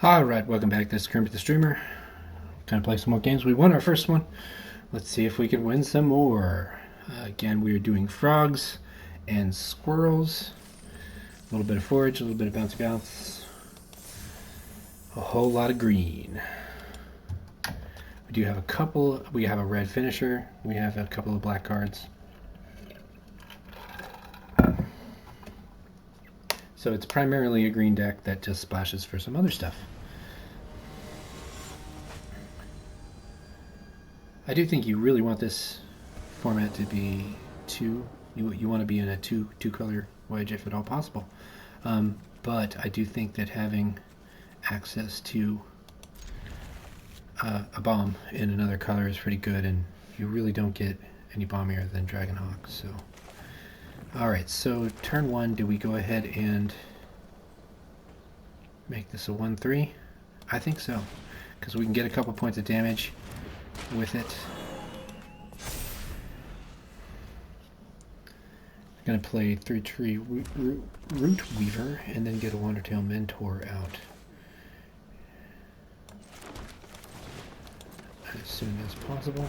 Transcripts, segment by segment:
Alright, welcome back. This is Kermit the Streamer. Gonna play some more games. We won our first one. Let's see if we can win some more. Again, we are doing frogs and squirrels. A little bit of forage, a little bit of bouncy bounce. A whole lot of green. We do have a couple. We have a red finisher. We have a couple of black cards. So it's primarily a green deck that just splashes for some other stuff. I do think you really want this format to be two. You want to be in a two color wedge if at all possible. But I do think that having access to a bomb in another color is pretty good, and you really don't get any bombier than Dragonhawk. So, all right. So turn one, do we go ahead and make this a 1/3? I think so, because we can get a couple points of damage with it. I'm going to play 3-tree root weaver and then get a Wandertail Mentor out as soon as possible.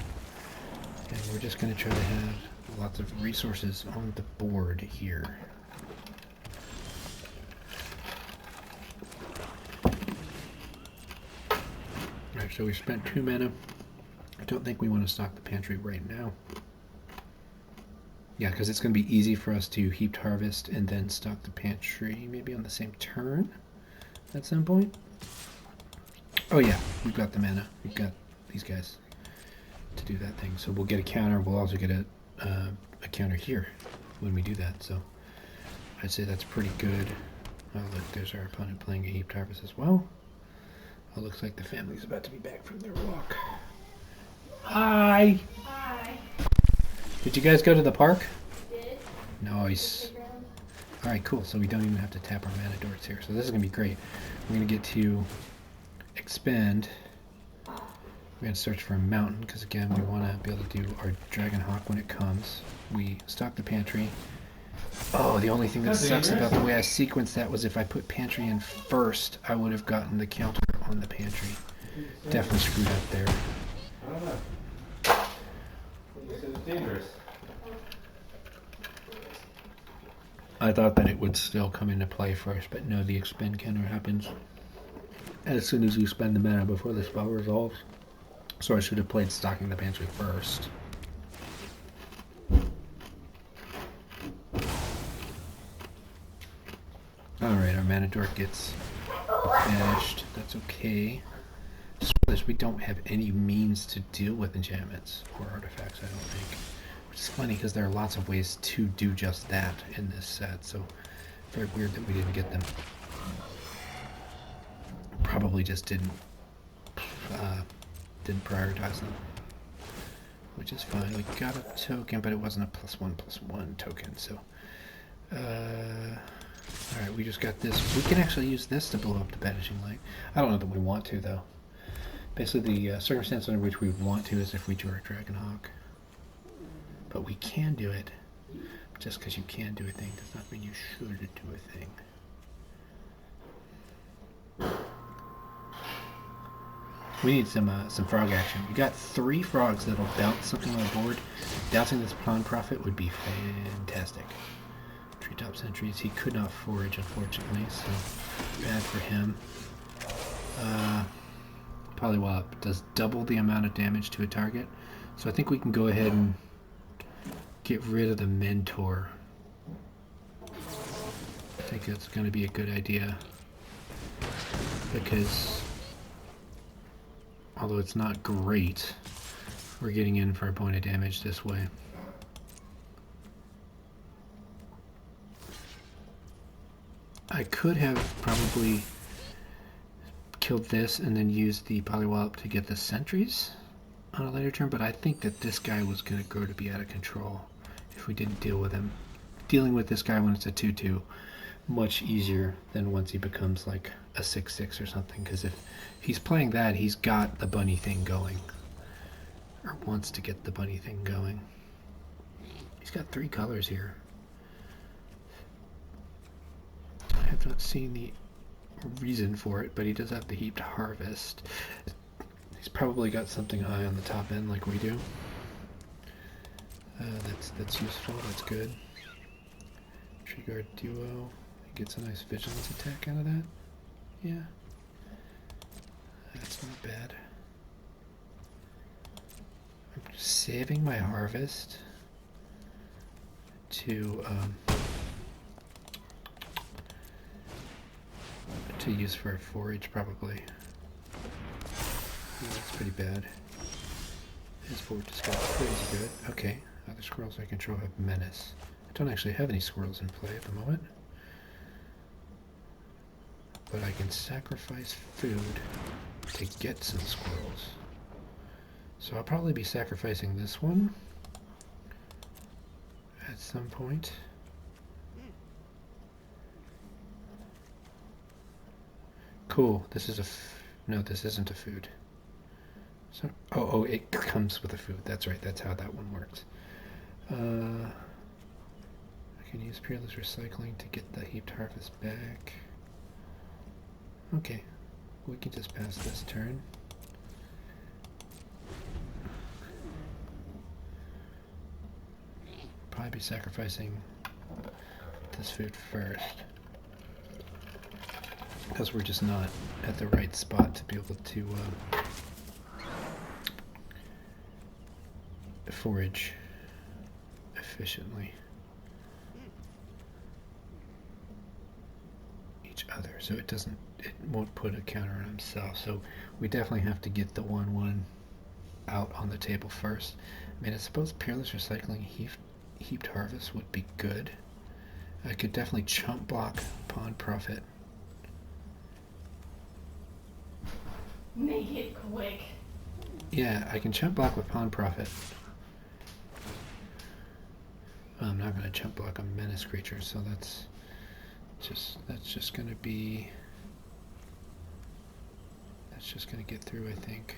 And we're just going to try to have lots of resources on the board here. Alright, so we spent 2 mana. I don't think we want to stock the pantry right now. Yeah, because it's going to be easy for us to heaped harvest and then stock the pantry maybe on the same turn at some point. Oh yeah, we've got the mana. We've got these guys to do that thing. So we'll get a counter. We'll also get a counter here when we do that. So I'd say that's pretty good. Oh look, there's our opponent playing a heaped harvest as well. Oh, looks like the family's about to be back from their walk. Hi! Hi. Did you guys go to the park? Did. Nice. Alright, cool. So we don't even have to tap our mana dorks here. So this is going to be great. We're going to get to expend. We're going to search for a mountain because, again, we want to be able to do our Dragonhawk when it comes. We stock the pantry. Oh, the only thing that sucks about the way I sequenced that was if I put pantry in first, I would have gotten the counter on the pantry. Definitely screwed up there. I don't know. You said it's dangerous. I thought that it would still come into play first, but no, the expend counter happens as soon as you spend the mana before the spell resolves. So I should have played stocking the pantry first. Alright, our mana dork gets banished. That's okay. We don't have any means to deal with enchantments or artifacts, I don't think. Which is funny because there are lots of ways to do just that in this set, so very weird that we didn't get them. Probably just didn't prioritize them, which is fine. We got a token, but it wasn't a +1/+1 token, so alright, we just got this. We can actually use this to blow up the Banishing Light. I don't know that we want to, though. Basically, the circumstance under which we want to is if we drew our Dragonhawk. But we can do it. Just because you can do a thing does not mean you should do a thing. We need some frog action. We got 3 frogs that'll bounce something on the board. Bouncing this Pawn Prophet would be fantastic. Treetop Sentries. He could not forage, unfortunately, so bad for him. Polywallop does double the amount of damage to a target, so I think we can go ahead and get rid of the Mentor. I think that's going to be a good idea, because although it's not great, we're getting in for a point of damage this way. I could have probably killed this and then used the Polywallop to get the sentries on a later turn, but I think that this guy was going to grow to be out of control if we didn't deal with him. Dealing with this guy when it's a 2/2 much easier than once he becomes like a 6/6 or something, because if he's playing that, he's got the bunny thing going, or wants to get the bunny thing going. He's got 3 colors here. I have not seen the reason for it, but he does have the heaped harvest. He's probably got something high on the top end like we do. That's useful. That's good. Tree guard duo. He gets a nice vigilance attack out of that. Yeah. That's not bad. I'm saving my harvest to use for a forage probably. Yeah, that's pretty bad. His forage is crazy good. Okay, other squirrels I control have menace. I don't actually have any squirrels in play at the moment. But I can sacrifice food to get some squirrels. So I'll probably be sacrificing this one at some point. Cool. This is no, this isn't a food. So oh, it comes with a food. That's right. That's how that one works. I can use peerless recycling to get the heaped harvest back. Okay, we can just pass this turn. Probably be sacrificing this food first, because we're just not at the right spot to be able to forage efficiently each other, so it won't put a counter on himself. So we definitely have to get the 1/1 out on the table first. I mean, I suppose peerless recycling heaped harvest would be good. I could definitely chump block pawn profit. Make it quick. Yeah, I can chump block with pawn profit. I'm not going to chump block a menace creature, so that's just going to be. That's just going to get through, I think.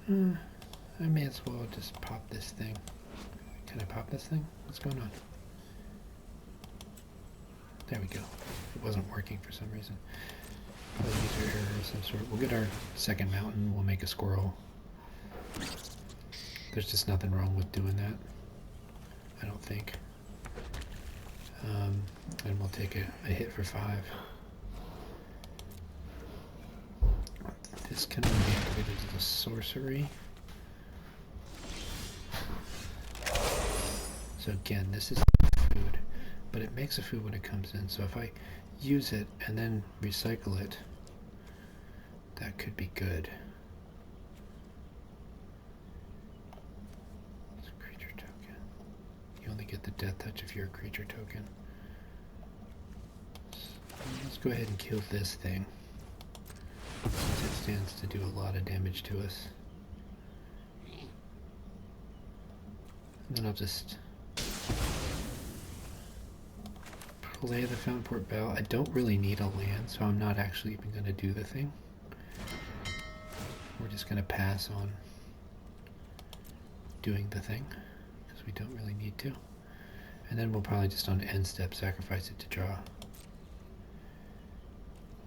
I may as well just pop this thing. Can I pop this thing? What's going on? There we go. It wasn't working for some reason. Probably user error of some sort. We'll get our second mountain. We'll make a squirrel. There's just nothing wrong with doing that, I don't think. And we'll take a hit for 5. This can only be activated as a sorcery. So again, this is food, but it makes a food when it comes in. So if I use it and then recycle it, that could be good. It's a creature token. You only get the death touch if you're a creature token. So let's go ahead and kill this thing, since it stands to do a lot of damage to us. And then I'll just play the Fountainport Bell. I don't really need a land, so I'm not actually even going to do the thing. We're just going to pass on doing the thing, because we don't really need to. And then we'll probably just on the end step sacrifice it to draw.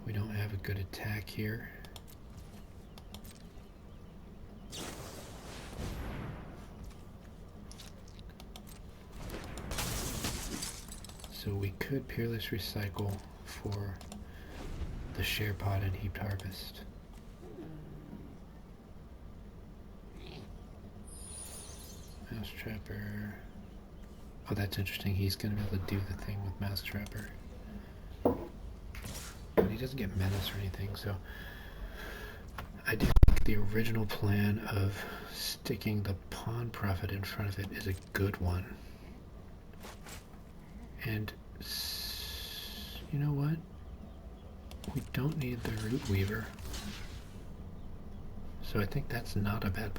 We don't have a good attack here. So we could peerless recycle for the share pod and heaped harvest. Mouse Trapper. Oh, that's interesting. He's going to be able to do the thing with Mouse Trapper. But he doesn't get menace or anything, so I do think the original plan of sticking the pawn profit in front of it is a good one. And you know what? We don't need the Root Weaver. So I think that's not a bad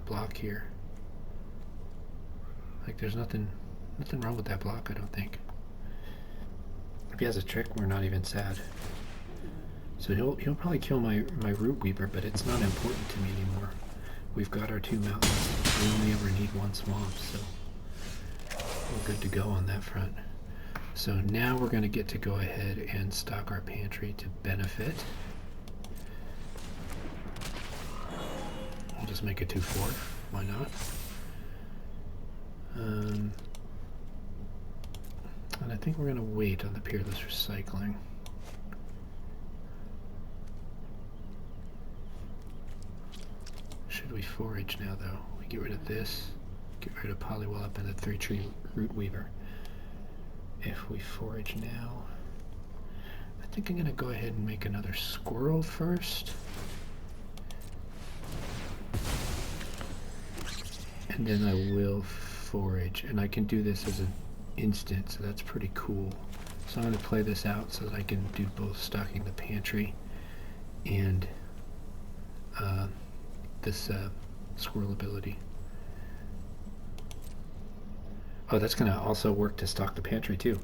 block here. Like, there's nothing wrong with that block, I don't think. If he has a trick, we're not even sad. So he'll probably kill my Root Weaver, but it's not important to me anymore. We've got our 2 mountains. We only ever need 1 swamp, so we're good to go on that front. So now we're going to get to go ahead and stock our pantry to benefit. We'll just make it 2-4. Why not? And I think we're going to wait on the peerless recycling. Should we forage now, though? We get rid of this, get rid of polywallop and the 3-tree root weaver. If we forage now, I think I'm going to go ahead and make another squirrel first. And then I will forage, and I can do this as an instant, so that's pretty cool. So I'm going to play this out so that I can do both stocking the pantry and this squirrel ability. Oh, that's going to also work to stock the pantry too.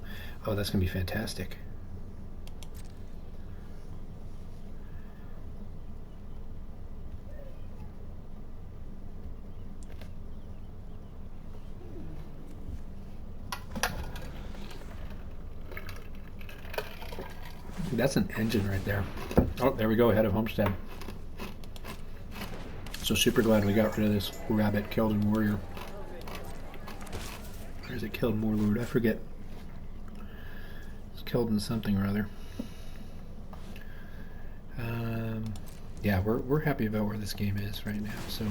Oh, that's going to be fantastic. That's an engine right there. Oh, there we go, ahead of Homestead. So super glad we got rid of this rabbit killed in Warrior. Or is it killed in Warlord? I forget. It's killed in something or other. Yeah, we're happy about where this game is right now. So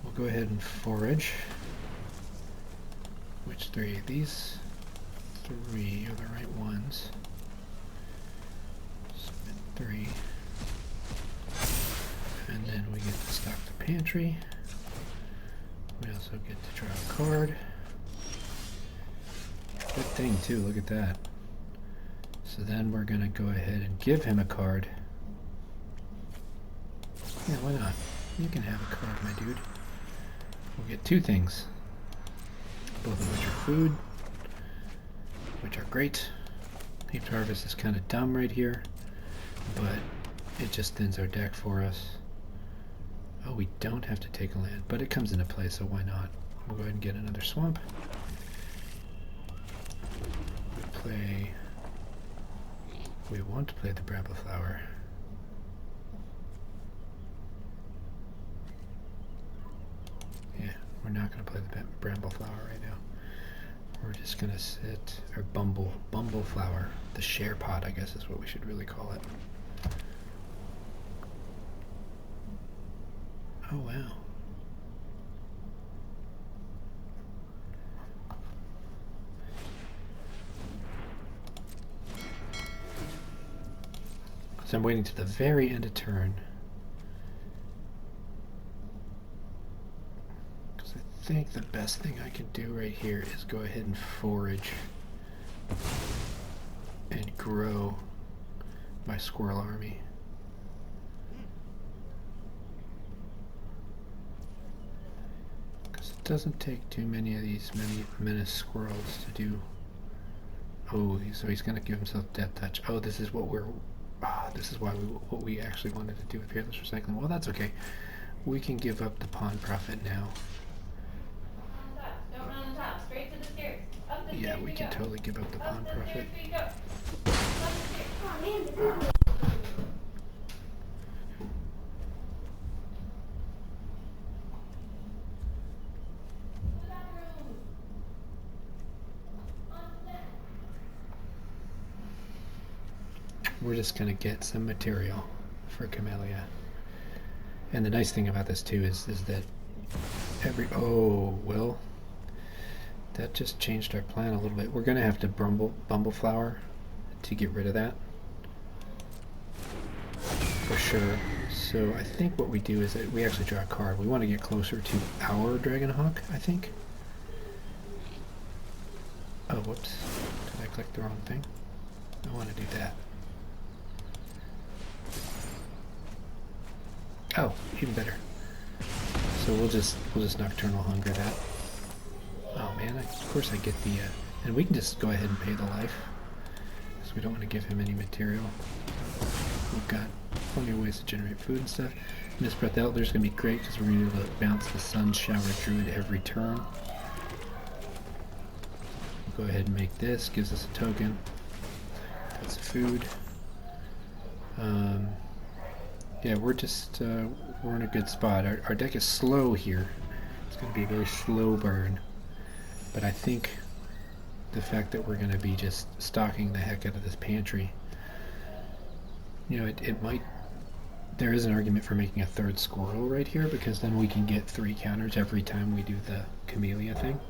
we'll go ahead and forage. Which 3? These 3 are the right ones. 3. And then we get to stock the pantry. We also get to draw a card. Good thing too, look at that. So then we're gonna go ahead and give him a card. Yeah, why not? You can have a card, my dude. We'll get 2 things. Both of which are food, which are great. Heaped Harvest is kind of dumb right here, but it just thins our deck for us. Oh, we don't have to take a land, but it comes into play, so why not? We'll go ahead and get another swamp. We want to play the Bramble Flower. Yeah, we're not going to play the Bramble Flower right now. We're just going to sit, or Bumble Flower. The share pot, I guess is what we should really call it. Oh, wow. So I'm waiting to the very end of turn. Because I think the best thing I can do right here is go ahead and forage and grow my squirrel army. Because it doesn't take too many of these menace squirrels to do. Oh, so he's going to give himself Death Touch. Oh, this is what this is what we actually wanted to do with Peerless Recycling. Well, that's okay. We can give up the Pawn Profit now. Don't run on top. Straight to the stairs. Up the Yeah, stairs we can totally give up the Pawn Profit. We're just going to get some material for Camellia. And the nice thing about this too is that oh, well, that just changed our plan a little bit. We're going to have to Bumble Flower to get rid of that. For sure. So I think what we do is that we actually draw a card. We want to get closer to our Dragonhawk, I think. Oh, whoops. Did I click the wrong thing? I want to do that. Oh, even better. So we'll just Nocturnal Hunger that. Oh man, of course I get the, and we can just go ahead and pay the life, because we don't want to give him any material. We've got plenty of ways to generate food and stuff. Miss Breath Elder is going to be great, because we're going to be able to bounce the Sun Shower Druid every turn. go ahead and make this. Gives us a token. That's food. Yeah, we're just we're in a good spot. Our deck is slow here. It's going to be a very slow burn. But I think the fact that we're going to be just stocking the heck out of this pantry, you know, it might. There is an argument for making a third squirrel right here, because then we can get 3 counters every time we do the camellia thing.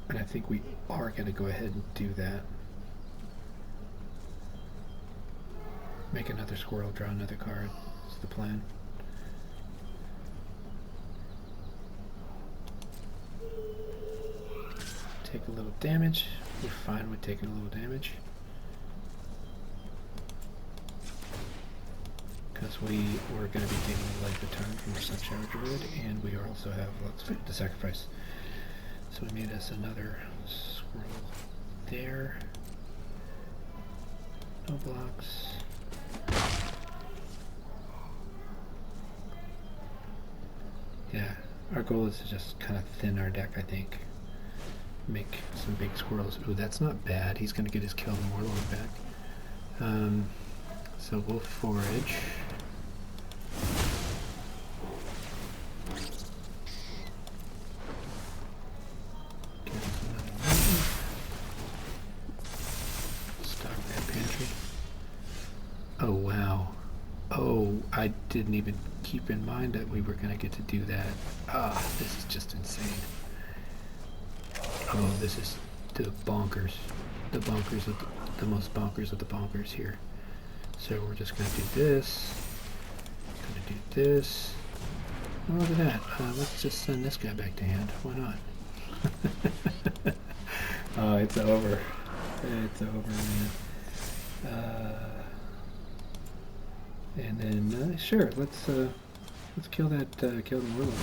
And I think we are going to go ahead and do that. Make another squirrel, draw another card. That's the plan. Take a little damage. We're fine with taking a little damage. Because we were going to be taking a life return from our Sunshine Druid, and we also have lots of food to sacrifice. So we made us another squirrel there. No blocks. Yeah, our goal is to just kind of thin our deck, I think. Make some big squirrels. Ooh, that's not bad. He's going to get his Kill the Warlord back. So we'll forage. Stock that pantry. Oh wow. Oh, I didn't even keep in mind that we were going to get to do that. Ah, this is just insane. Oh, this is the bonkers. The bonkers of the most bonkers of the bonkers here. So we're just going to do this. Going to do this. Oh, look at that. Let's just send this guy back to hand. Why not? Oh, it's over. It's over, man. And then, sure, let's kill that, kill the warlord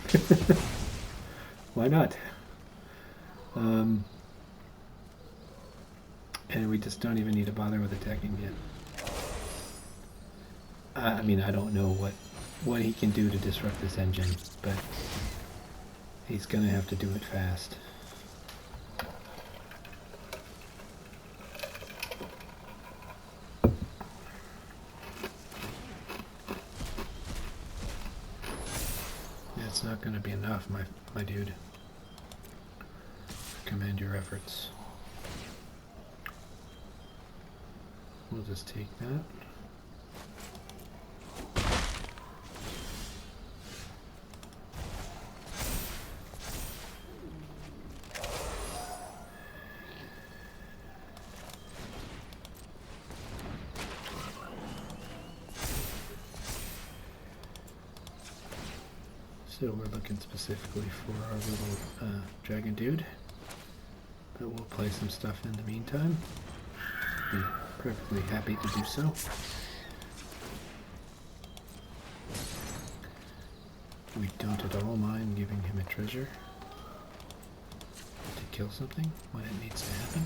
again. Why not? And we just don't even need to bother with attacking yet. I mean, I don't know what he can do to disrupt this engine, but he's gonna have to do it fast. It's not going to be enough, my dude. Commend your efforts. We'll just take that. So we're looking specifically for our little dragon dude, but we'll play some stuff in the meantime. Be perfectly happy to do so. We don't at all mind giving him a treasure to kill something when it needs to happen.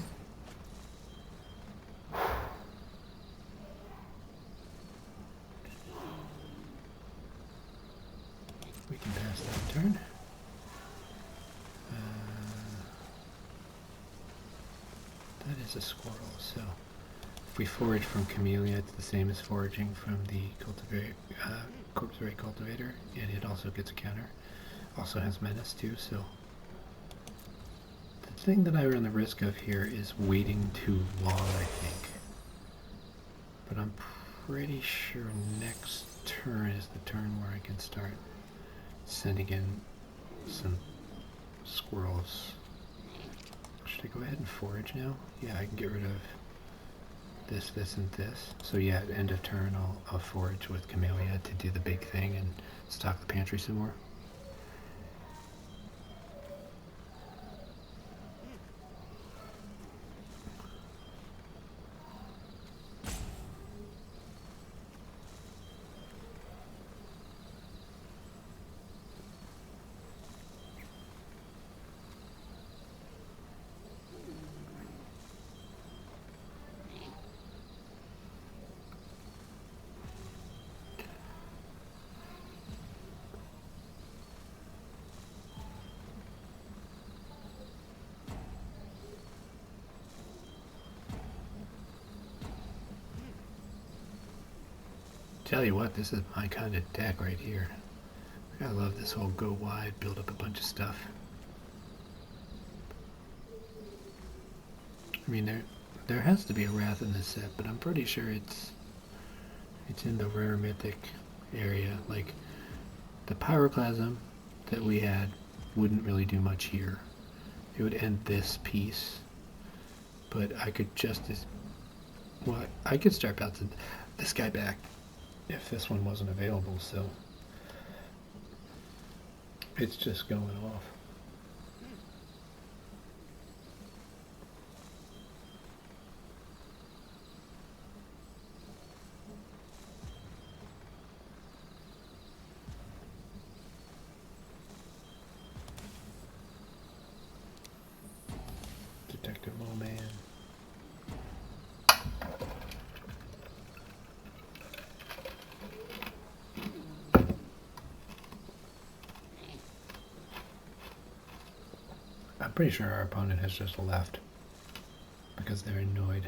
We can pass that turn. That is a squirrel, so if we forage from Camellia, it's the same as foraging from the Corpse Ray Cultivator, and it also gets a counter. Also has Menace too, so the thing that I run the risk of here is waiting too long, I think. But I'm pretty sure next turn is the turn where I can start sending in some squirrels. Should I go ahead and forage now? Yeah, I can get rid of this, this, and this. So yeah, at end of turn I'll forage with Camellia to do the big thing and stock the pantry some more. tell you what, this is my kind of deck right here. I love this whole go wide, build up a bunch of stuff. I mean, there has to be a Wrath in this set, but I'm pretty sure it's in the rare mythic area. Like, the Pyroclasm that we had wouldn't really do much here. It would end this piece, but I could just as well, I could start bouncing this guy back if this one wasn't available, so it's just going off. Detective Mole Man. I'm pretty sure our opponent has just left because they're annoyed.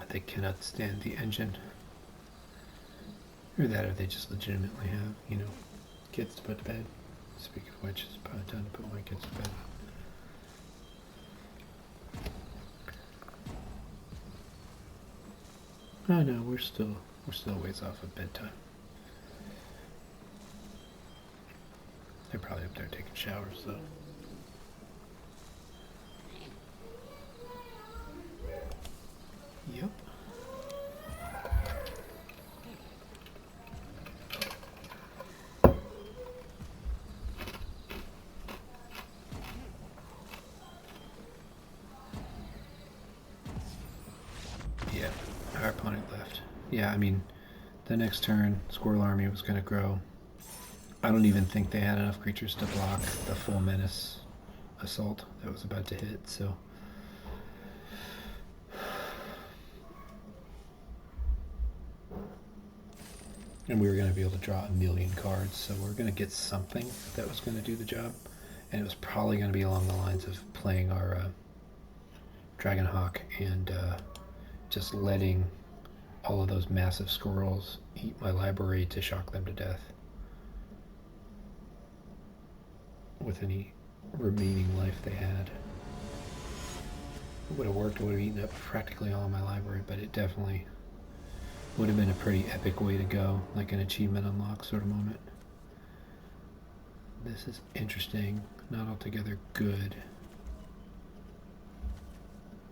They cannot stand the engine. Or that, or they just legitimately have, you know, kids to put to bed. Speaking of which, it's probably time to put my kids to bed. Oh no, we're still a ways off of bedtime. They're probably up there taking showers though. Yep. Yeah, our opponent left. Yeah, I mean, the next turn, Squirrel Army was going to grow. I don't even think they had enough creatures to block the full menace assault that was about to hit, so. And we were going to be able to draw a million cards, so we're going to get something that was going to do the job. And it was probably going to be along the lines of playing our Dragonhawk and just letting all of those massive squirrels eat my library to shock them to death with any remaining life they had. It would have worked, it would have eaten up practically all of my library, but it definitely would have been a pretty epic way to go, like an achievement unlock sort of moment. This is interesting, not altogether good.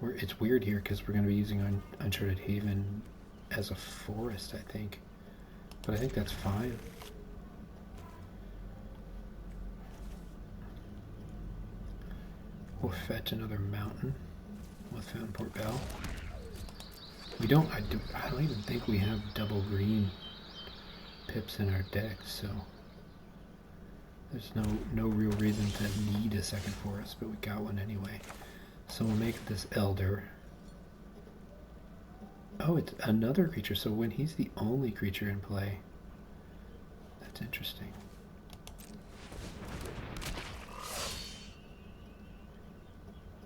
It's weird here because we're going to be using Uncharted Haven as a forest, I think. But I think that's fine. We'll fetch another mountain with Fountain Port Bell. We don't, I don't even think we have double green pips in our deck, so there's no real reason to need a second forest, but we got one anyway. So we'll make this Elder. Oh, it's another creature, so when he's the only creature in play, that's interesting.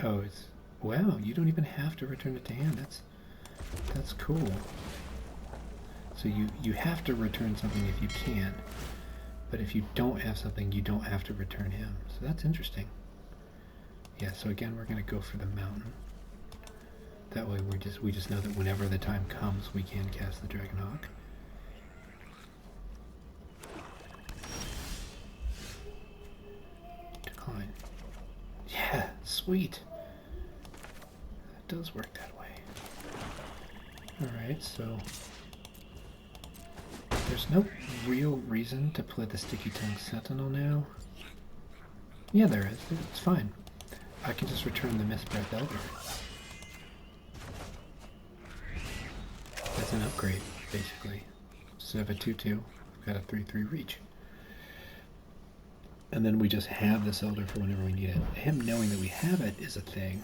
Oh, it's, wow, you don't even have to return it to hand. That's cool. So you have to return something if you can, but if you don't have something, you don't have to return him. So that's interesting. Yeah, so again, we're going to go for the mountain. That way we just know that whenever the time comes, we can cast the Dragonhawk. Decline. Yeah, sweet. That does work that way. Alright, so there's no real reason to play the Sticky Tongue Sentinel now. Yeah, there is. It's fine. I can just return the Mistbreath Elder. That's an upgrade, basically. Instead of a 2/2, I've got a 3/3 reach. And then we just have this Elder for whenever we need it. Him knowing that we have it is a thing.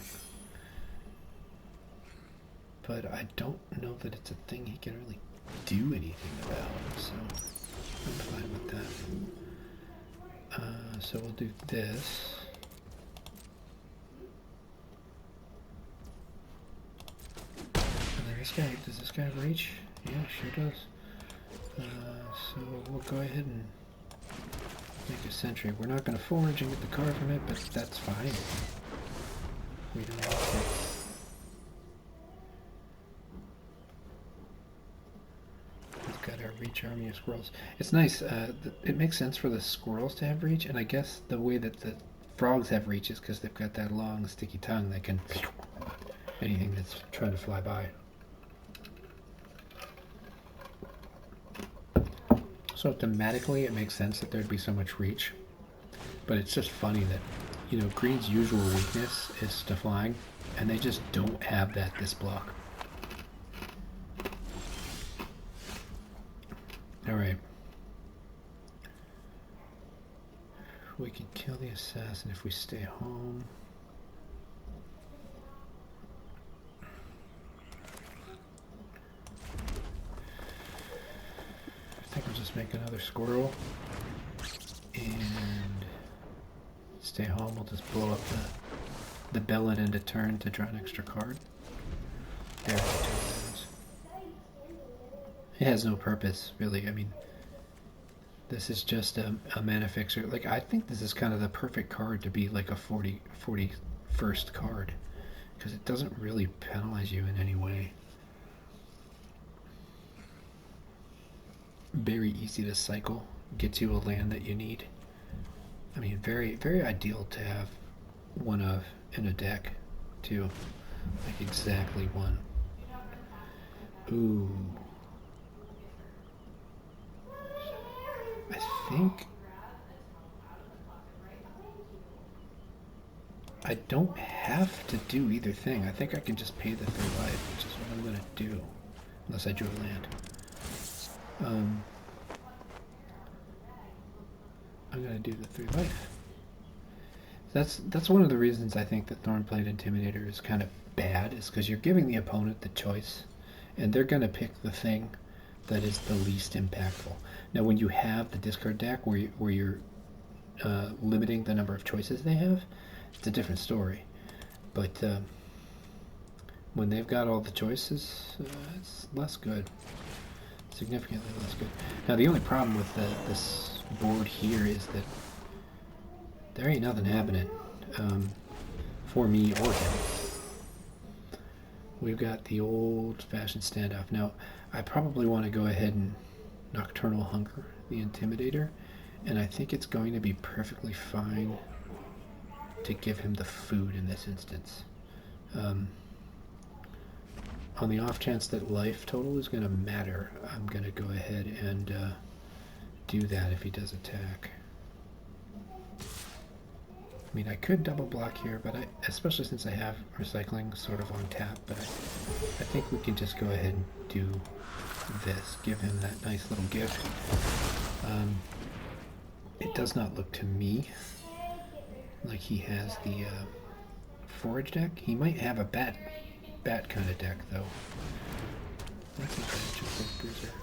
But I don't know that it's a thing he can really do anything about, so I'm fine with that. So we'll do this. And then this guy, does this guy have reach? Yeah, sure does. So we'll go ahead and make a sentry. We're not going to forage and get the car from it, but that's fine. We don't need to. We've got our reach army of squirrels. It's nice. It makes sense for the squirrels to have reach, and I guess the way that the frogs have reach is because they've got that long, sticky tongue that can anything that's trying to fly by. So thematically, it makes sense that there'd be so much reach, but it's just funny that, you know, green's usual weakness is to flying, and they just don't have that this block. Alright. We can kill the assassin if we stay home. I think we'll just make another squirrel and stay home. We'll just blow up the bell at end of turn to draw an extra card. There, it has no purpose, really. I mean, this is just a mana fixer. Like, I think this is kind of the perfect card to be like a 41st card, because it doesn't really penalize you in any way. Very easy to cycle, gets you a land that you need. I mean, very, very ideal to have one of in a deck, too. Like, exactly one. Ooh. I think I don't have to do either thing. I think I can just pay the 3 life, which is what I'm going to do. Unless I drew a land. I'm going to do the 3 life. That's one of the reasons I think that Thornblade Intimidator is kind of bad, is because you're giving the opponent the choice, and they're going to pick the thing that is the least impactful. Now, when you have the discard deck where you're limiting the number of choices they have, it's a different story. But when they've got all the choices, it's less good. Significantly less good. Now, the only problem with this board here is that there ain't nothing happening for me or him. We've got the old-fashioned standoff. Now, I probably want to go ahead and Nocturnal Hunger the Intimidator, and I think it's going to be perfectly fine to give him the food in this instance. On the off chance that life total is going to matter, I'm going to go ahead and do that if he does attack. I mean, I could double block here, but especially since I have recycling sort of on tap, but I think we can just go ahead and do this. Give him that nice little gift. It does not look to me like he has the forage deck. He might have a bat kind of deck, though. That's a bruiser.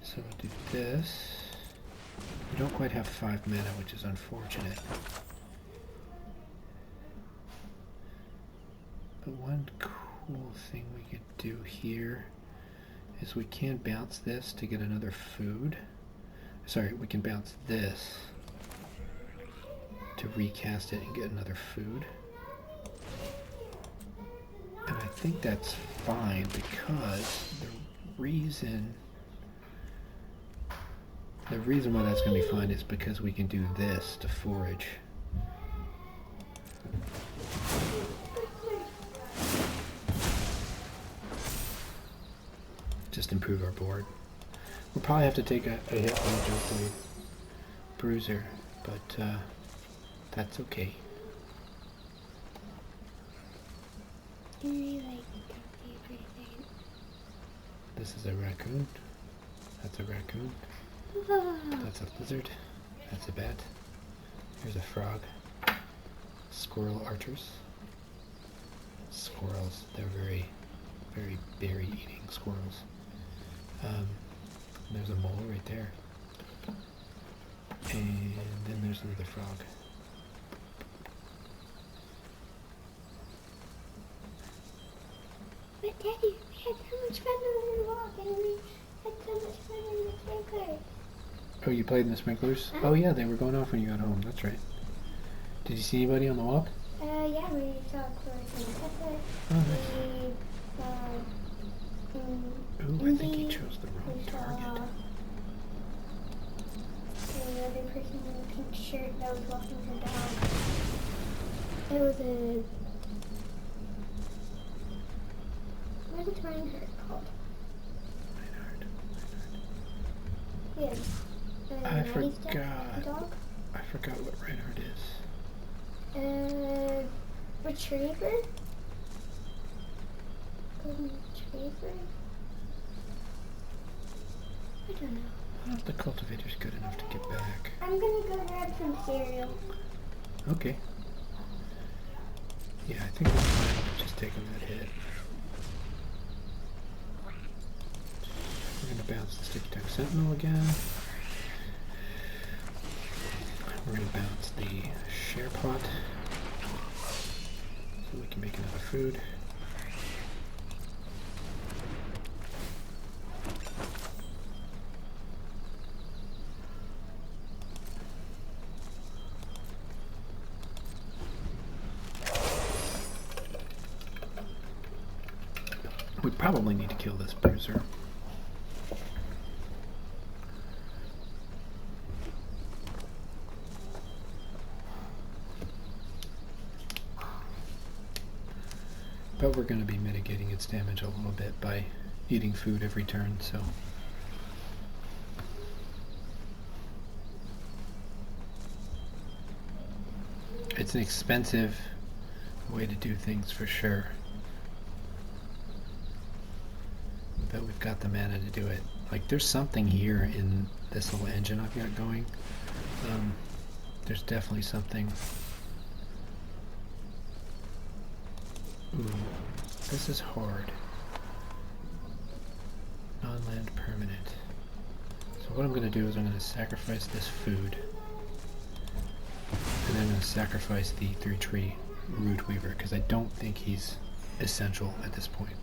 So we'll do this. We don't quite have 5 mana, which is unfortunate. But one cool thing we could do here is we can bounce this to get another food. Sorry, we can bounce this to recast it and get another food. And I think that's fine because the reason why that's going to be fine is because we can do this to forage. Just improve our board. We'll probably have to take a hit on the Jump Blade Bruiser, but that's okay. This is a raccoon. That's a raccoon. That's a lizard. That's a bat. Here's a frog. Squirrel archers. Squirrels. They're very, very berry-eating squirrels. There's a mole right there. And then there's another frog. But Daddy, we had so much fun on the walk, and we had so much fun in the sprinklers. Oh, you played in the sprinklers? Huh? Oh yeah, they were going off when you got home. That's right. Did you see anybody on the walk? Yeah, we saw Croak and Pepper. Oh, nice. We saw Ooh, I think he chose the wrong we saw target. the other person in the pink shirt that was walking her dog. It was a... What is Reinhardt called? Reinhardt. Yeah. I Natty's forgot. dog? I forgot what Reinhardt is. Retriever? Golden retriever? I don't know. I don't know if the cultivator's good enough to get back. I'm gonna go grab some cereal. Okay. Yeah, I think we're fine. Just taking that hit. We're gonna bounce the sticky tack sentinel again. We're gonna bounce the share pot so we can make another food. We probably need to kill this bruiser. But we're going to be mitigating its damage a little bit by eating food every turn, so. It's an expensive way to do things for sure. But we've got the mana to do it. Like, there's something here in this little engine I've got going. There's definitely something. Ooh, this is hard. Non-land permanent. So what I'm going to do is I'm going to sacrifice this food. And then I'm going to sacrifice the 3-tree root weaver, because I don't think he's essential at this point.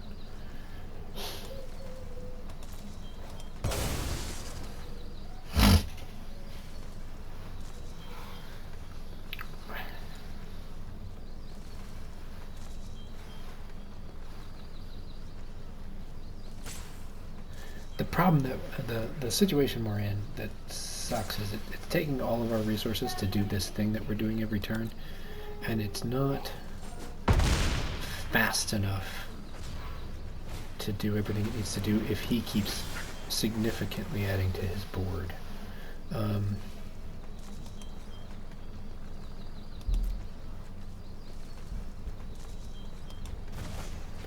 The problem that the situation we're in that sucks is it's taking all of our resources to do this thing that we're doing every turn, and it's not fast enough to do everything it needs to do if he keeps significantly adding to his board. But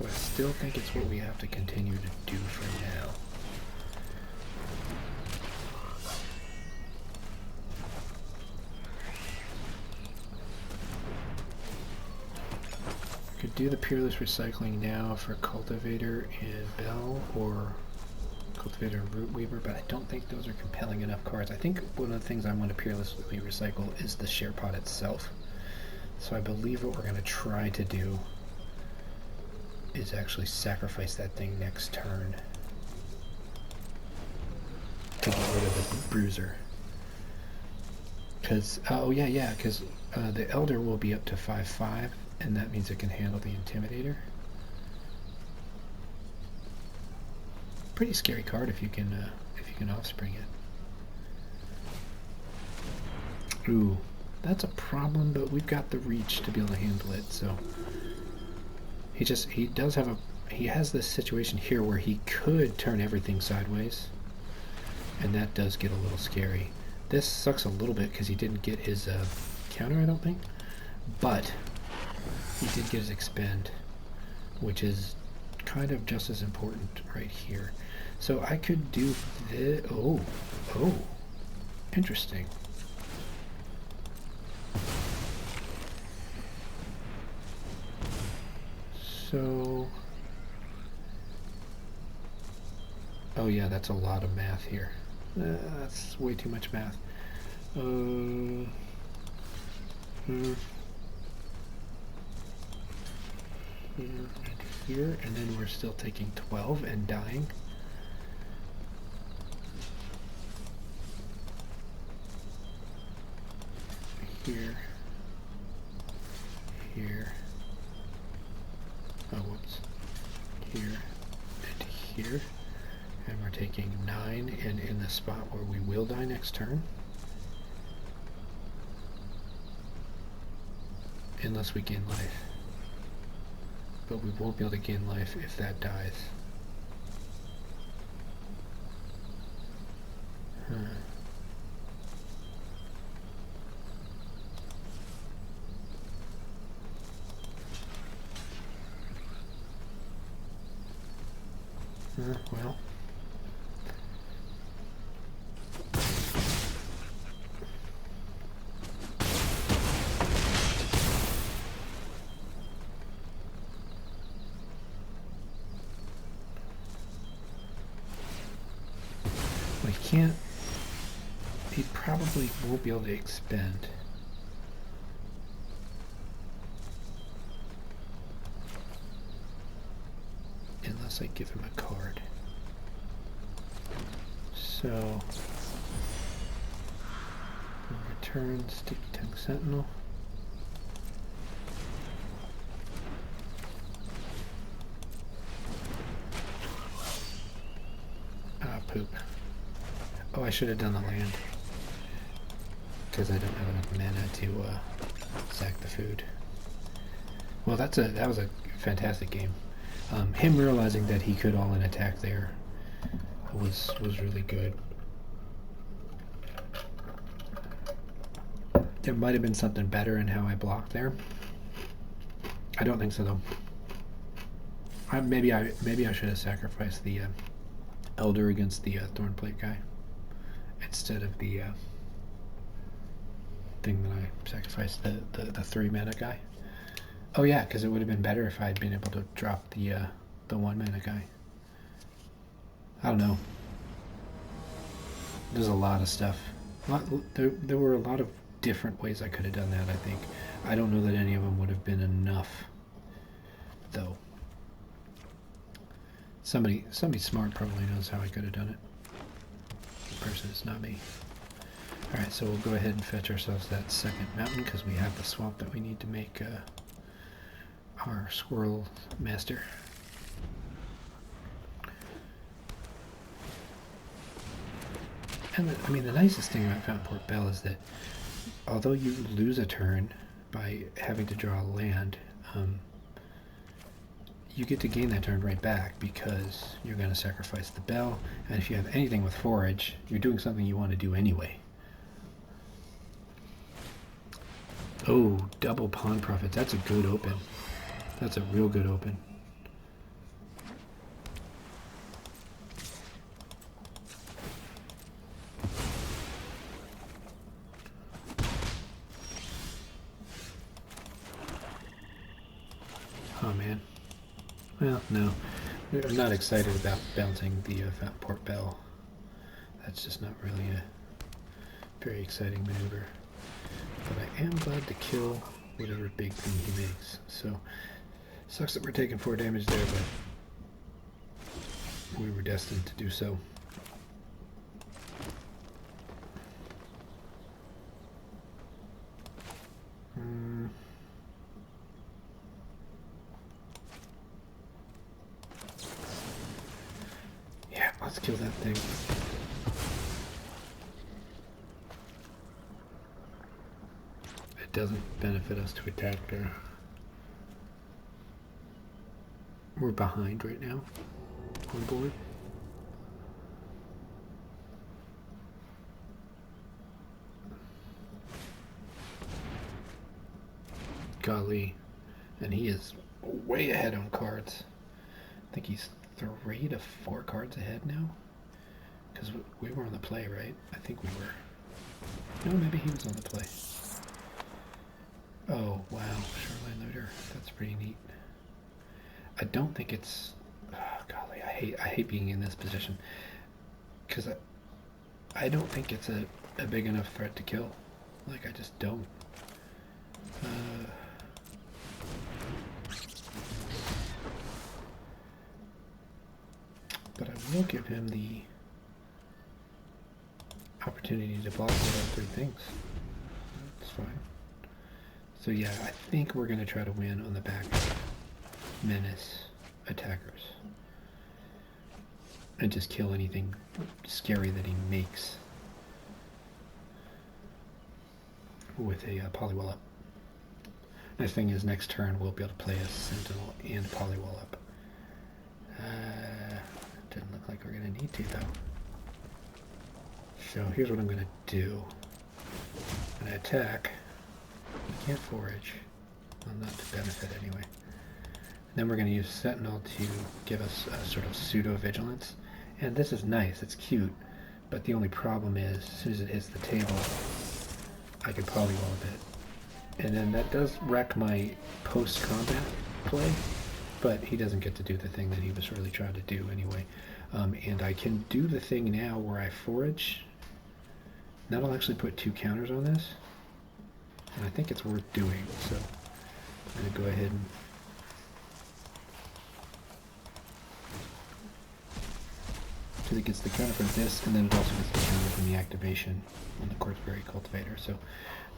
I still think it's what we have to continue to do for now. Could do the Peerless Recycling now for Cultivator and Bell, or Cultivator and Root Weaver, but I don't think those are compelling enough cards. I think one of the things I want to Peerlessly recycle is the Share Pot itself. So I believe what we're going to try to do is actually sacrifice that thing next turn to get rid of the Bruiser. Because, because the Elder will be up to 5/5, and that means it can handle the Intimidator. Pretty scary card if you can offspring it. Ooh, that's a problem, but we've got the reach to be able to handle it. So he has this situation here where he could turn everything sideways, and that does get a little scary. This sucks a little bit because he didn't get his counter, I don't think, but he did get his expend, which is kind of just as important right here. So I could do this. Oh, interesting. So, oh yeah, that's a lot of math here. That's way too much math. here, and then we're still taking 12 and dying. Here. Here. Oh, whoops. Here and here. And we're taking 9 and in the spot where we will die next turn. Unless we gain life. But we won't be able to gain life if that dies. Huh. Well. We can't. He probably won't be able to expend. Unless I give him a card. So, return Sticky Tongue Sentinel. Ah, poop. Oh, I should have done the land. Because I don't have enough mana to sack the food. Well, that was a fantastic game. Him realizing that he could all-in attack there was really good. There might have been something better in how I blocked there. I don't think so though. Maybe I should have sacrificed the Elder against the Thornplate guy instead of the thing that I sacrificed, the 3 mana guy. Oh yeah, because it would have been better if I had been able to drop the 1 mana guy. I don't know. There's a lot of stuff. There were a lot of different ways I could have done that, I think. I don't know that any of them would have been enough, though. Somebody smart probably knows how I could have done it. The person is not me. Alright, so we'll go ahead and fetch ourselves that second mountain because we have the swamp that we need to make our Squirrel Master. And I mean, the nicest thing about Fountain Port Bell is that although you lose a turn by having to draw land, you get to gain that turn right back because you're going to sacrifice the bell, and if you have anything with forage, you're doing something you want to do anyway. Oh, double Pawn Profits. That's a good open. That's a real good open. Oh man. Well, no. I'm not excited about bouncing the Fountain Port Bell. That's just not really a very exciting maneuver. But I am glad to kill whatever big thing he makes. So, sucks that we're taking 4 damage there, but we were destined to do so. Yeah, let's kill that thing. It doesn't benefit us to attack there. We're behind right now on board. Golly, and he is way ahead on cards. I think he's 3 to 4 cards ahead now. Because we were on the play, right? I think we were. No, maybe he was on the play. Oh, wow. Shoreline Looter. That's pretty neat. I don't think it's... Oh, golly, I hate being in this position. Because I don't think it's a big enough threat to kill. Like, I just don't. will give him the opportunity to block with all three things. That's fine. So yeah, I think we're going to try to win on the back of menace attackers. And just kill anything scary that he makes with a polywall up. Nice thing is next turn we'll be able to play a sentinel and polywall up. Didn't look like we're going to need to though. So here's what I'm going to do. I'm going to attack. We can't forage. Well, not to benefit anyway. And then we're going to use Sentinel to give us a sort of pseudo-vigilance. And this is nice, it's cute, but the only problem is, as soon as it hits the table, I can polywall a bit. And then that does wreck my post-combat play, but he doesn't get to do the thing that he was really trying to do anyway. And I can do the thing now where I forage. That'll actually put 2 counters on this, and I think it's worth doing, so I'm going to go ahead and because it gets the counter from this, and then it also gets the counter from the activation on the Quartzberry Cultivator. So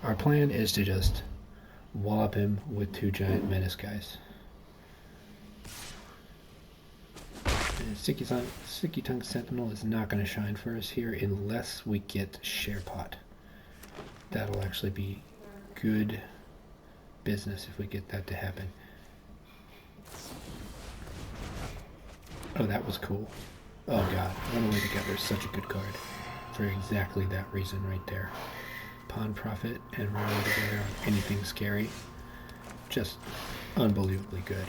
our plan is to just wallop him with 2 giant menace guys. And Sticky Tongue Sentinel is not going to shine for us here unless we get Share Pot. That'll actually be good business if we get that to happen. Oh, that was cool. Oh god, Run Away Together is such a good card for exactly that reason right there. Pawn Profit and Run Away Together on anything scary. Just unbelievably good.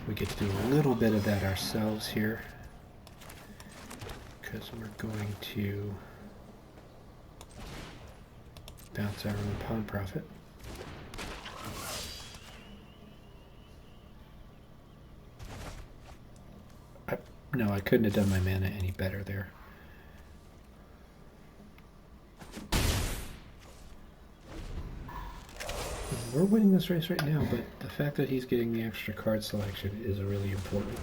We get to do a little bit of that ourselves here because we're going to bounce our own Pawn Profit. No, I couldn't have done my mana any better there. We're winning this race right now, but the fact that he's getting the extra card selection is really important.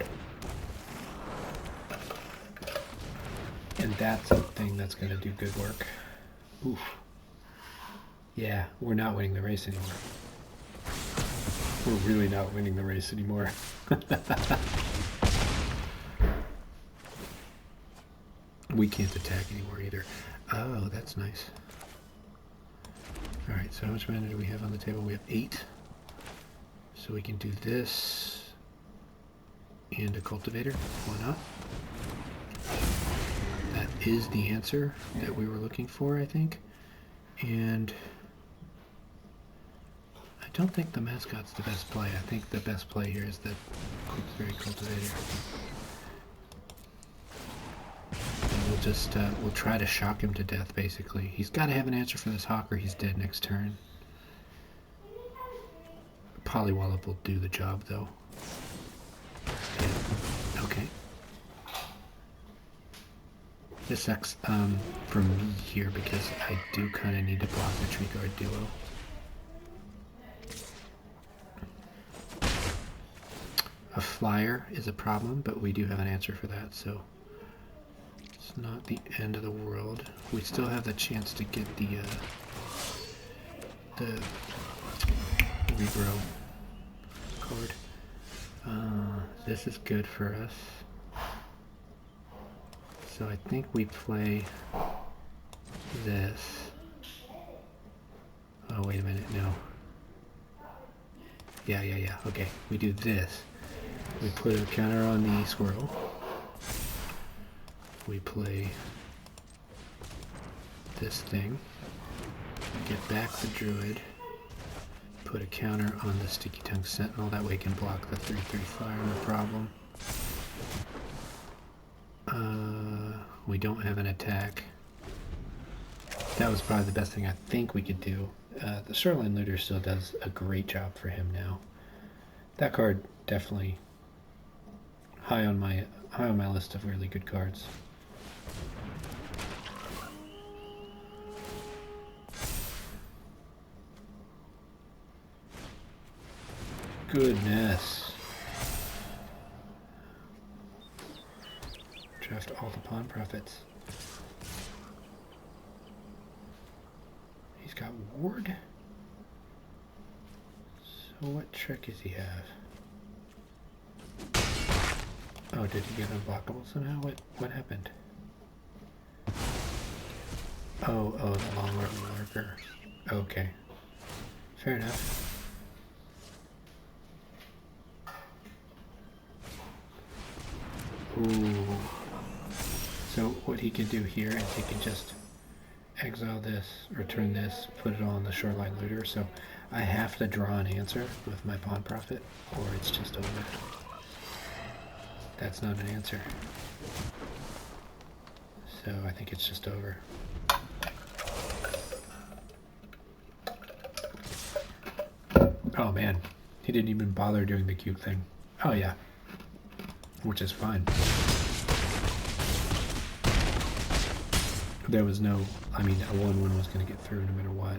And that's a thing that's going to do good work. Oof. Yeah, we're not winning the race anymore. We're really not winning the race anymore. We can't attack anymore either. Oh, that's nice. Alright, so how much mana do we have on the table? We have 8. So we can do this and a cultivator. Why not? That is the answer that we were looking for, I think. And I don't think the mascot's the best play. I think the best play here is the Croak Cultivator. We'll just, we'll try to shock him to death, basically. He's got to have an answer for this hawk or he's dead next turn. Polywallop will do the job, though. Yeah. Okay. This sucks for me here because I do kind of need to block the Tree Guard duo. A flyer is a problem, but we do have an answer for that, so it's not the end of the world. We still have the chance to get the regrow card. This is good for us. So I think we play this. Oh, wait a minute, no. Yeah, okay. We do this. We put a counter on the squirrel. We play this thing. Get back the druid. Put a counter on the Sticky Tongue Sentinel. That way it can block the 3/3 fire, no problem. We don't have an attack. That was probably the best thing I think we could do. The Shoreline Looter still does a great job for him now. That card definitely high on my list of really good cards. Goodness. pawn profits. He's got ward. So what trick does he have? Oh, did he get unblockable somehow? What happened? Oh, the long lurker. Okay. Fair enough. Ooh. So what he can do here is he can just exile this, return this, put it all on the shoreline looter. So I have to draw an answer with my pawn profit, or it's just over. That's not an answer. So I think it's just over. Oh man, he didn't even bother doing the cute thing. Oh yeah, which is fine. There was no, I mean, a 1-1 was going to get through no matter what.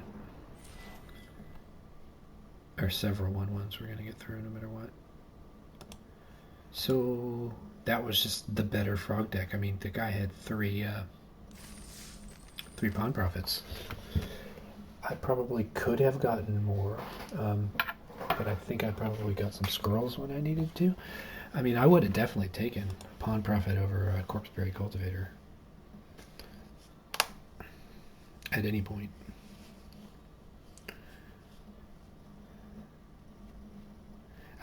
Or several 1-1s were going to get through no matter what. So that was just the better frog deck. I mean, the guy had three pawn profits. I probably could have gotten more, but I think I probably got some squirrels when I needed to. I mean, I would have definitely taken pawn profit over a corpseberry cultivator at any point.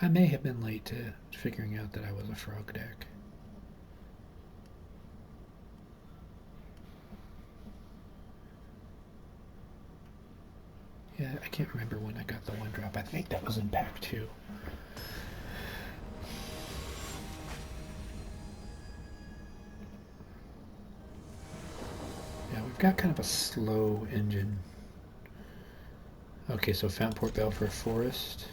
I may have been late to figuring out that I was a frog deck. Yeah, I can't remember when I got the 1-drop. I think that was in pack 2. Yeah, we've got kind of a slow engine. Okay, so Fountain Port Bell for a forest.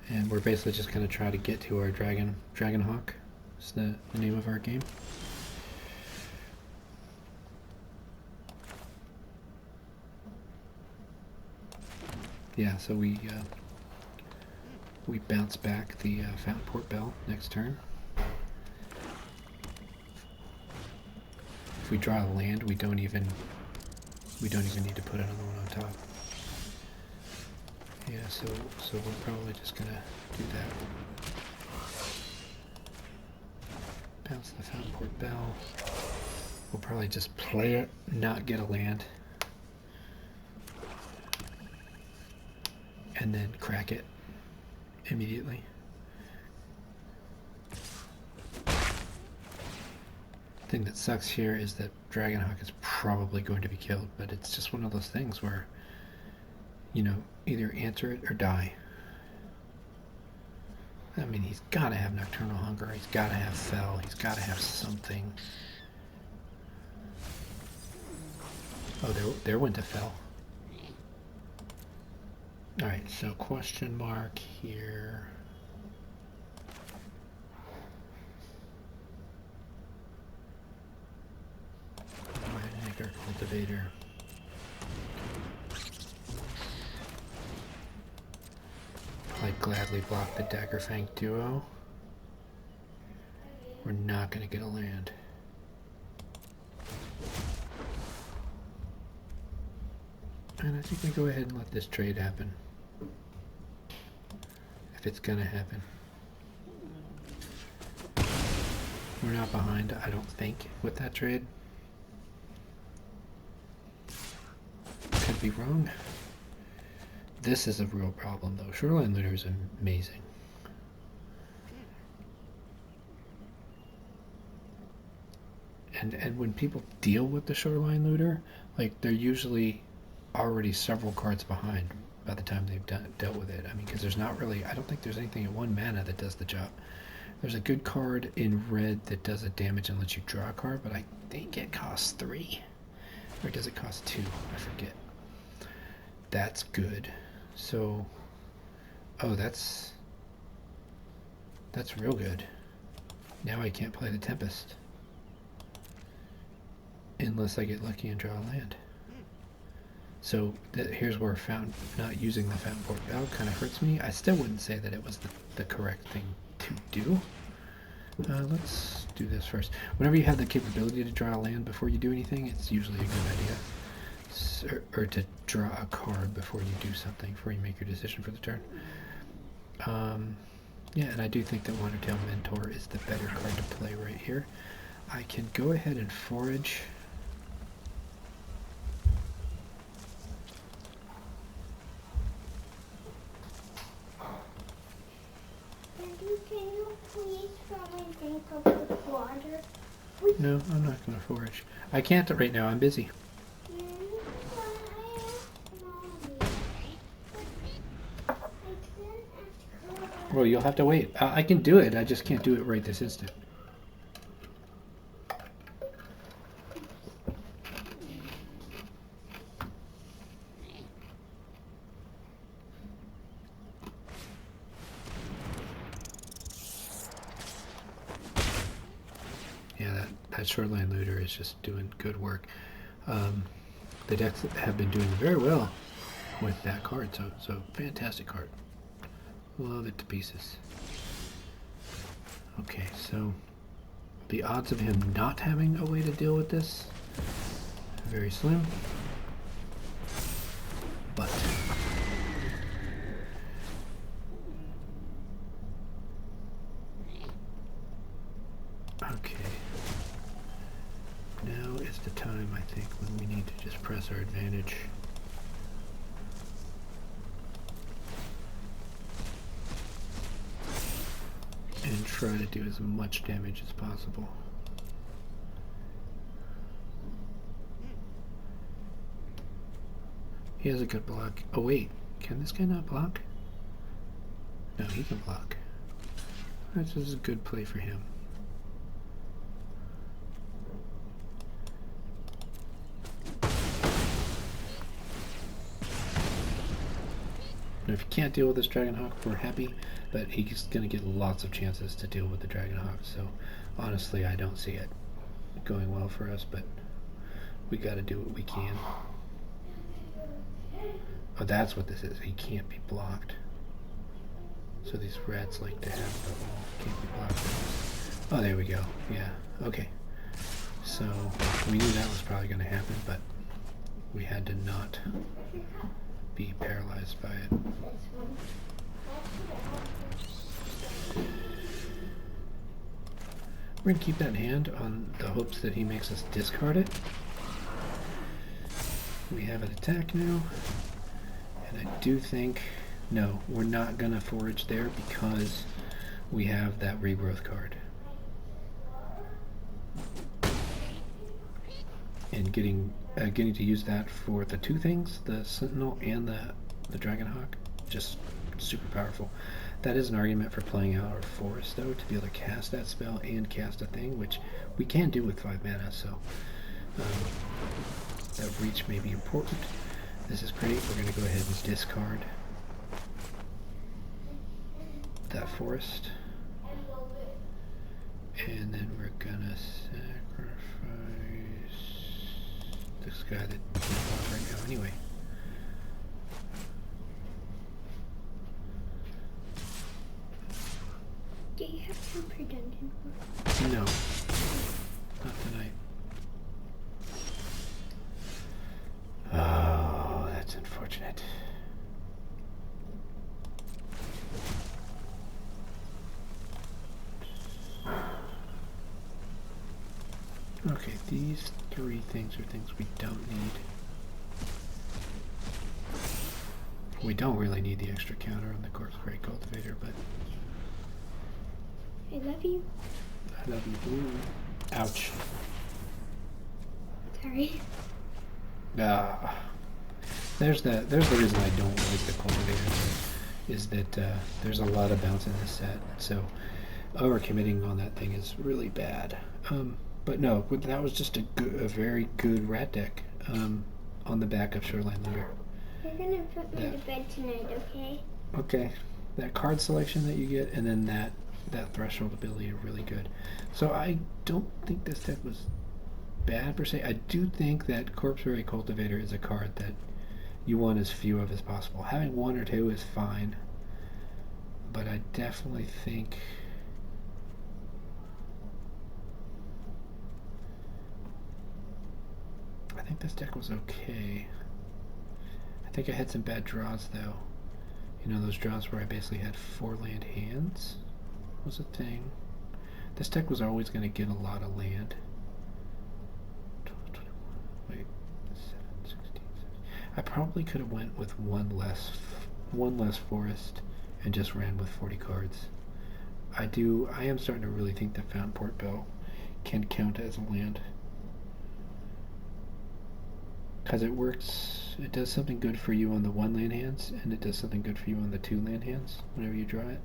And we're basically just going to try to get to our Dragonhawk. Is the name of our game. Yeah, so we bounce back the Fountain Port Bell next turn. If we draw a land, we don't even need to put another one on top. Yeah, so we're probably just gonna do that. Bounce the Fountain Port Bell. We'll probably just play it, not get a land, and then crack it immediately. Thing that sucks here is that Dragonhawk is probably going to be killed, but it's just one of those things where, you know, either answer it or die. I mean, he's got to have Nocturnal Hunger, he's got to have Fell, he's got to have something. Oh, there went to Fell. Alright, so question mark here. Anchor Cultivator. I'd gladly block the Daggerfang duo. We're not going to get a land. And I think we go ahead and let this trade happen. If it's going to happen. We're not behind, I don't think, with that trade. Could be wrong. This is a real problem, though. Shoreline Looter is amazing. And when people deal with the Shoreline Looter, like, they're usually already several cards behind by the time they've dealt with it. I mean, because there's not really, I don't think there's anything at 1 mana that does the job. There's a good card in red that does a damage and lets you draw a card, but I think it costs 3. Or does it cost 2? I forget. That's good. So, oh, that's real good. Now I can't play the Tempest. Unless I get lucky and draw a land. So here's where not using the Fountain Port Valve kind of hurts me. I still wouldn't say that it was the correct thing to do. Let's do this first. Whenever you have the capability to draw a land before you do anything, it's usually a good idea. Or to draw a card before you do something, before you make your decision for the turn. Yeah, and I do think that Wandertail Mentor is the better card to play right here. I can go ahead and forage. Daddy, can you please throw my drink up with water? No, I'm not going to forage. I can't right now. I'm busy. Well, you'll have to wait. I can do it. I just can't do it right this instant. Yeah, that shoreline looter is just doing good work. The decks have been doing very well with that card, so fantastic card. Love it to pieces. Okay, so the odds of him not having a way to deal with this, very slim. But okay. Now is the time, I think, when we need to just press our advantage. And try to do as much damage as possible. He has a good block. Oh wait, can this guy not block? No, he can block. This is a good play for him. And if you can't deal with this Dragonhawk, we're happy, but he's going to get lots of chances to deal with the Dragonhawk, so honestly I don't see it going well for us, but we got to do what we can. Oh, that's what this is. He can't be blocked. So these rats like to have the wall. Can't be blocked. Oh, there we go. Yeah, okay. So we knew that was probably going to happen, but we had to not be paralyzed by it. We're going to keep that in hand on the hopes that he makes us discard it. We have an attack now. And I do think, no, we're not going to forage there because we have that regrowth card. And getting to use that for the two things, the Sentinel and the Dragonhawk, just super powerful. That is an argument for playing out our forest, though, to be able to cast that spell and cast a thing, which we can do with 5 mana, so that reach may be important. This is great. We're going to go ahead and discard that forest. And then we're going to sacrifice this guy that can't block right now anyway. Do you have some per dungeon? No, not tonight. Oh, that's unfortunate. Okay, these 3 things are things we don't need. We don't really need the extra counter on the Corpse Crate Cultivator, but I love you. I love you too. Ouch. Sorry. There's the reason I don't like the Cultivator, is that there's a lot of bounce in this set, so overcommitting on that thing is really bad. But no, that was just a very good rat deck on the back of Shoreline Looter. You're gonna put me to bed tonight, okay? Okay, that card selection that you get, and then that threshold ability are really good. So I don't think this deck was bad per se. I do think that Corpse Ray Cultivator is a card that you want as few of as possible. Having one or two is fine, but I definitely think this deck was okay. I think I had some bad draws though. You know, those draws where I basically had 4 land hands was a thing. This deck was always going to get a lot of land. 12, 21, wait, 7, 16, 17. I probably could have went with one less forest and just ran with 40 cards. I am starting to really think that Fountain Port Bell can count as a land. Because it works, it does something good for you on the 1 land hands, and it does something good for you on the 2 land hands whenever you draw it.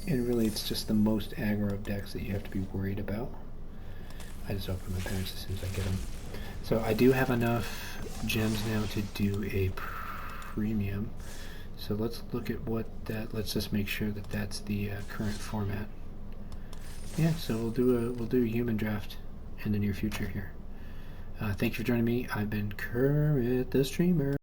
And really, it's just the most aggro decks that you have to be worried about. I just open my patterns as soon as I get them. So I do have enough gems now to do a premium. So let's look at what that. Let's just make sure that that's the current format. Yeah, so we'll do a human draft in the near future here. Thank you for joining me. I've been Kermit the Streamer.